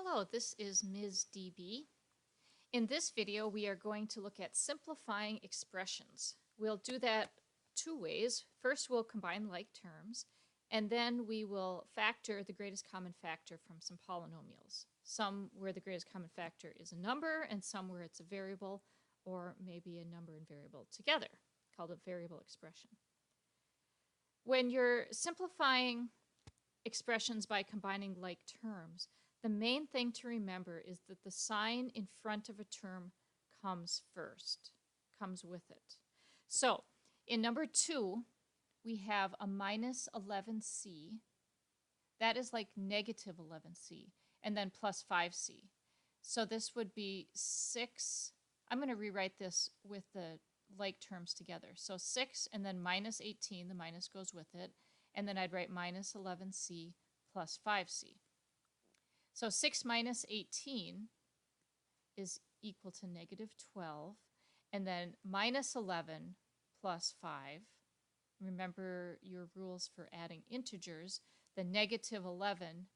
Hello, this is Ms. DB. In this video, we are going to look at simplifying expressions. We'll do that two ways. First, we'll combine like terms, and then we will factor the greatest common factor from some polynomials. Some where the greatest common factor is a number, and some where it's a variable, or maybe a number and variable together, called a variable expression. When you're simplifying expressions by combining like terms, the main thing to remember is that the sign in front of a term comes first, comes with it. So in number 2, we have a minus 11c. That is like negative 11c, and then plus 5c. So this would be 6. I'm going to rewrite this with the like terms together. So 6 and then minus 18, the minus goes with it, and then I'd write minus 11c plus 5c. So 6 minus 18 is equal to negative 12, and then minus 11 plus 5. Remember your rules for adding integers. The negative 11,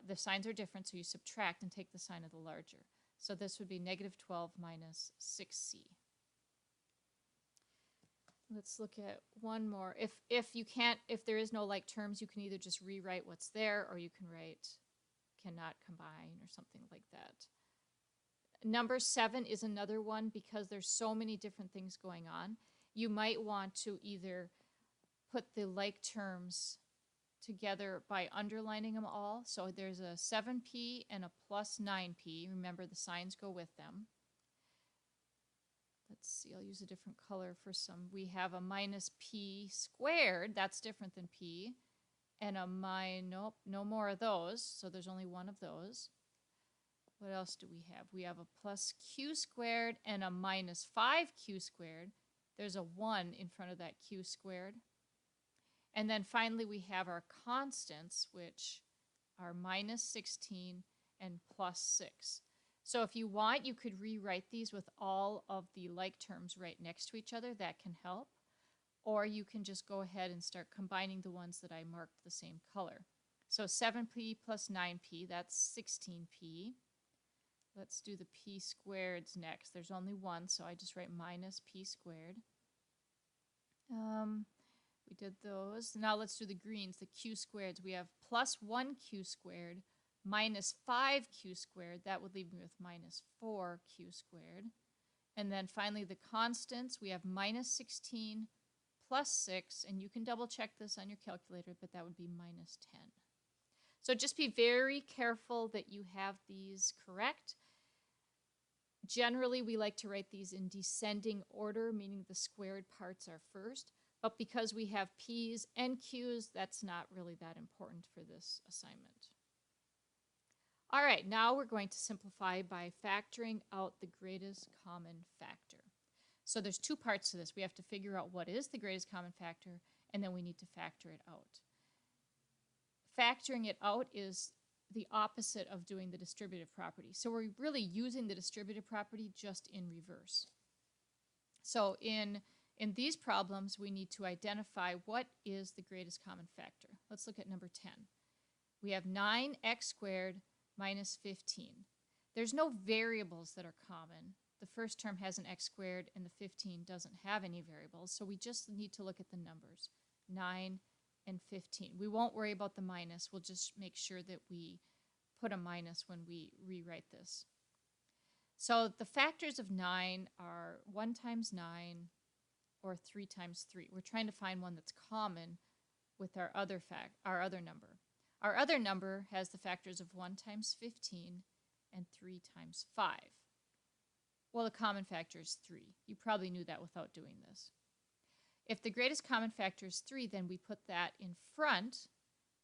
the signs are different, so you subtract and take the sign of the larger. So this would be negative 12 minus 6c. Let's look at one more. If there is no like terms, you can either just rewrite what's there, or you can write cannot combine or something like that. Number 7 is another one because there's so many different things going on. You might want to either put the like terms together by underlining them all. So there's a 7p and a plus 9p. Remember, the signs go with them. Let's see, I'll use a different color for some. We have a minus p squared. That's different than p. And nope, no more of those. So there's only one of those. What else do we have? We have a plus q squared and a minus 5q squared. There's a 1 in front of that q squared. And then finally we have our constants, which are minus 16 and plus 6. So if you want, you could rewrite these with all of the like terms right next to each other. That can help. Or you can just go ahead and start combining the ones that I marked the same color. So 7p plus 9p, that's 16p. Let's do the p squareds next. There's only one, so I just write minus p squared. We did those. Now let's do the greens, the q squareds. We have plus 1q squared minus 5q squared. That would leave me with minus 4q squared. And then finally the constants, we have minus 16 plus 6, and you can double check this on your calculator, but that would be minus 10. So just be very careful that you have these correct. Generally, we like to write these in descending order, meaning the squared parts are first, but because we have p's and q's, that's not really that important for this assignment. All right, now we're going to simplify by factoring out the greatest common factor. So there's two parts to this. We have to figure out what is the greatest common factor, and then we need to factor it out. Factoring it out is the opposite of doing the distributive property. So we're really using the distributive property just in reverse. So in these problems, we need to identify what is the greatest common factor. Let's look at number 10. We have 9x squared minus 15. There's no variables that are common. The first term has an x squared, and the 15 doesn't have any variables, so we just need to look at the numbers, 9 and 15. We won't worry about the minus. We'll just make sure that we put a minus when we rewrite this. So the factors of 9 are 1 times 9 or 3 times 3. We're trying to find one that's common with our other number. Our other number has the factors of 1 times 15 and 3 times 5. Well, the common factor is 3. You probably knew that without doing this. If the greatest common factor is 3, then we put that in front,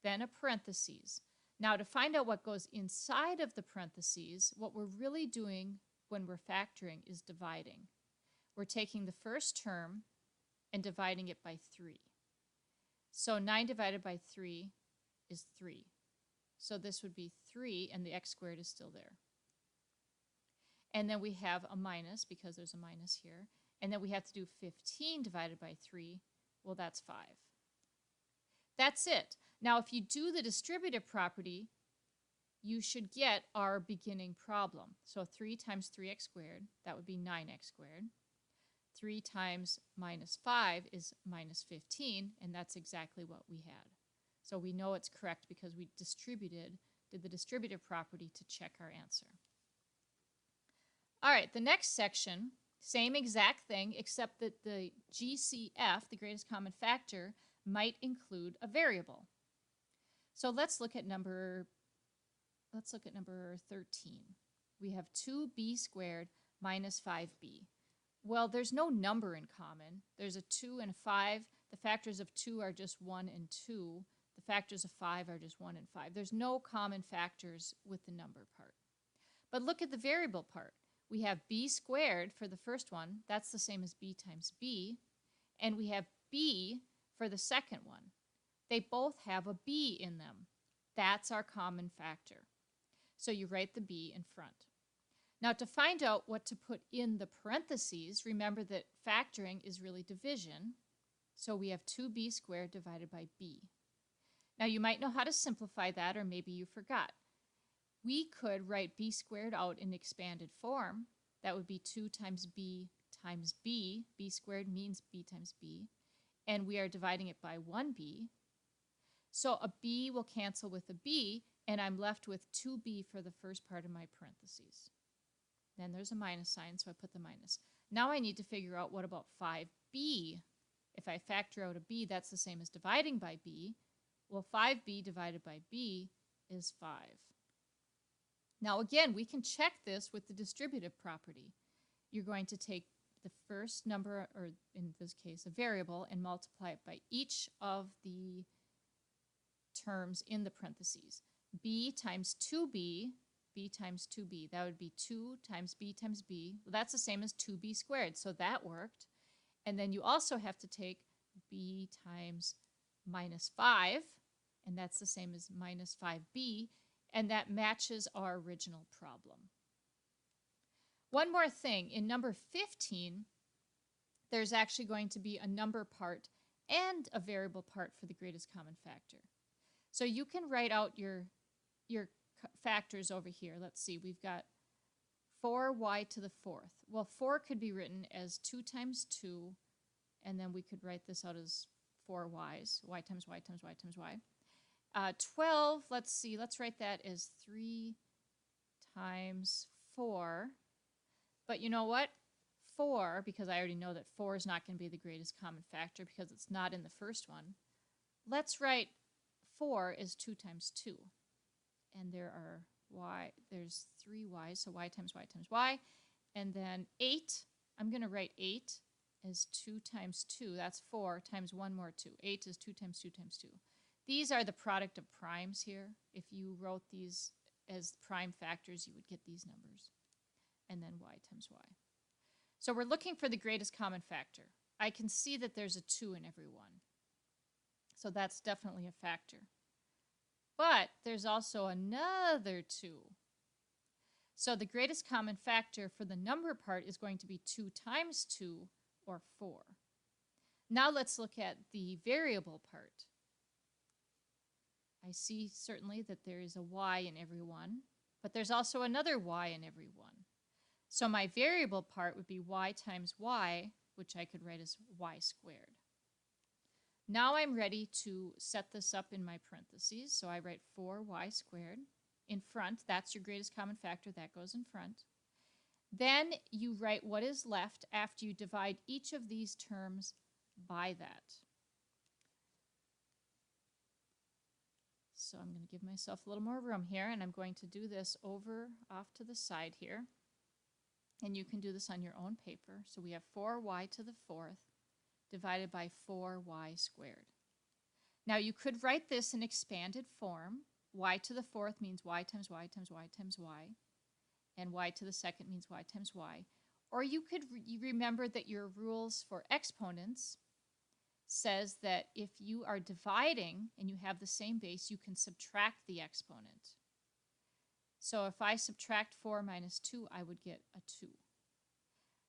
then a parentheses. Now, to find out what goes inside of the parentheses, what we're really doing when we're factoring is dividing. We're taking the first term and dividing it by 3. So 9 divided by 3 is 3. So this would be 3, and the x squared is still there. And then we have a minus because there's a minus here. And then we have to do 15 divided by 3. Well, that's 5. That's it. Now, if you do the distributive property, you should get our beginning problem. So 3 times 3x squared, that would be 9x squared. 3 times minus 5 is minus 15, and that's exactly what we had. So we know it's correct because we did the distributive property to check our answer. All right, the next section, same exact thing, except that the GCF, the greatest common factor, might include a variable. So let's look at number 13. We have 2b squared minus 5b. Well, there's no number in common. There's a 2 and a 5. The factors of 2 are just 1 and 2. The factors of 5 are just 1 and 5. There's no common factors with the number part. But look at the variable part. We have b squared for the first one. That's the same as b times b. And we have b for the second one. They both have a b in them. That's our common factor. So you write the b in front. Now to find out what to put in the parentheses, remember that factoring is really division. So we have 2b squared divided by b. Now you might know how to simplify that, or maybe you forgot. We could write b squared out in expanded form. That would be 2 times b times b. B squared means b times b. And we are dividing it by 1b. So a b will cancel with a b, and I'm left with 2b for the first part of my parentheses. Then there's a minus sign, so I put the minus. Now I need to figure out what about 5b. If I factor out a b, that's the same as dividing by b. Well, 5b divided by b is 5. Now again, we can check this with the distributive property. You're going to take the first number, or in this case a variable, and multiply it by each of the terms in the parentheses. b times 2b, b times 2b, that would be 2 times b times b. Well, that's the same as 2b squared, so that worked. And then you also have to take b times minus 5, and that's the same as minus 5b, and that matches our original problem. One more thing, in number 15, there's actually going to be a number part and a variable part for the greatest common factor. So you can write out your factors over here. Let's see, we've got 4y to the 4th. Well, 4 could be written as 2 times 2, and then we could write this out as 4y's, y times y times y times y. 12, let's see, let's write that as 3 times 4. But you know what? 4, because I already know that 4 is not going to be the greatest common factor because it's not in the first one. Let's write 4 is 2 times 2. And there's 3y, so y times y times y. And then 8, I'm going to write 8 as 2 times 2. That's 4 times 1 more 2. 8 is 2 times 2 times 2. These are the product of primes here. If you wrote these as prime factors, you would get these numbers. And then y times y. So we're looking for the greatest common factor. I can see that there's a 2 in every one. So that's definitely a factor. But there's also another 2. So the greatest common factor for the number part is going to be 2 times 2, or 4. Now let's look at the variable part. I see certainly that there is a y in every one, but there's also another y in every one. So my variable part would be y times y, which I could write as y squared. Now I'm ready to set this up in my parentheses. So I write 4y squared in front. That's your greatest common factor. That goes in front. Then you write what is left after you divide each of these terms by that. So I'm going to give myself a little more room here, and I'm going to do this over off to the side here. And you can do this on your own paper. So we have 4y to the 4th divided by 4y squared. Now you could write this in expanded form. Y to the 4th means y times y times y times y. And y to the 2nd means y times y. Or you could remember that your rules for exponents says that if you are dividing and you have the same base, you can subtract the exponent. So if I subtract 4 minus 2, I would get a 2.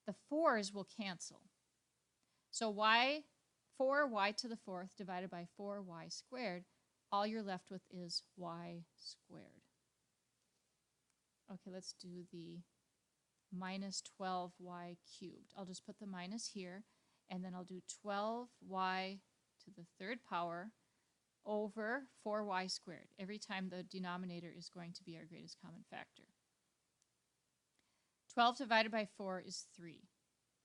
The 4's will cancel. So 4y to the 4th divided by 4y squared, all you're left with is y squared. okay, let's do the minus 12y cubed. I'll just put the minus here, and then I'll do 12y to the third power over 4y squared, every time the denominator is going to be our greatest common factor. 12 divided by 4 is 3.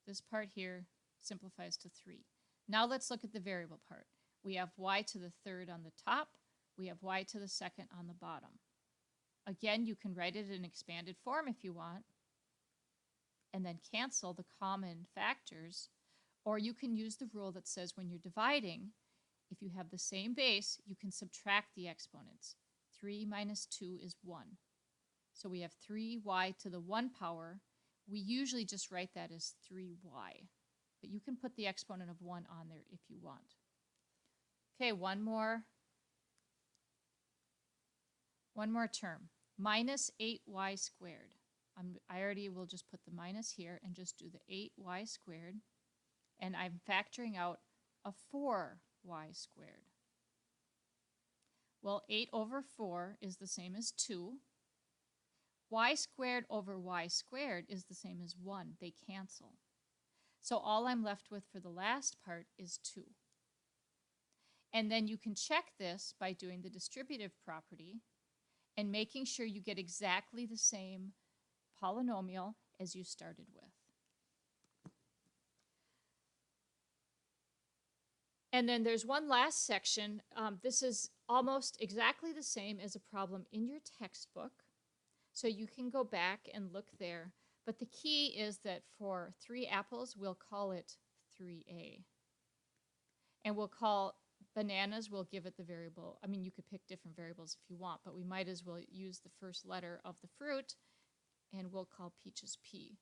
This part here simplifies to 3. Now let's look at the variable part. We have y to the third on the top. We have y to the second on the bottom. Again, you can write it in expanded form if you want, and then cancel the common factors, or you can use the rule that says when you're dividing, if you have the same base, you can subtract the exponents. 3 minus 2 is 1. So we have 3y to the 1 power. We usually just write that as 3y, but you can put the exponent of 1 on there if you want. Okay, one more term, minus 8y squared. I already will just put the minus here and just do the 8y squared, and I'm factoring out a 4y squared. Well, 8 over 4 is the same as 2. Y squared over y squared is the same as 1. They cancel. So all I'm left with for the last part is 2. And then you can check this by doing the distributive property and making sure you get exactly the same polynomial as you started with. And then there's one last section. This is almost exactly the same as a problem in your textbook. So you can go back and look there. But the key is that for 3 apples, we'll call it 3A. And we'll call bananas, we'll give it the variable. I mean, you could pick different variables if you want, but we might as well use the first letter of the fruit, and we'll call peaches P.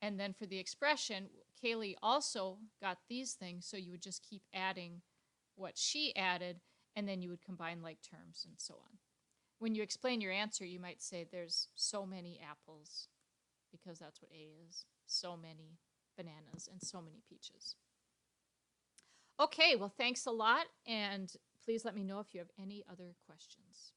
And then for the expression, Kaylee also got these things, so you would just keep adding what she added, and then you would combine like terms and so on. When you explain your answer, you might say there's so many apples, because that's what A is, so many bananas, and so many peaches. Okay, well, thanks a lot, and please let me know if you have any other questions.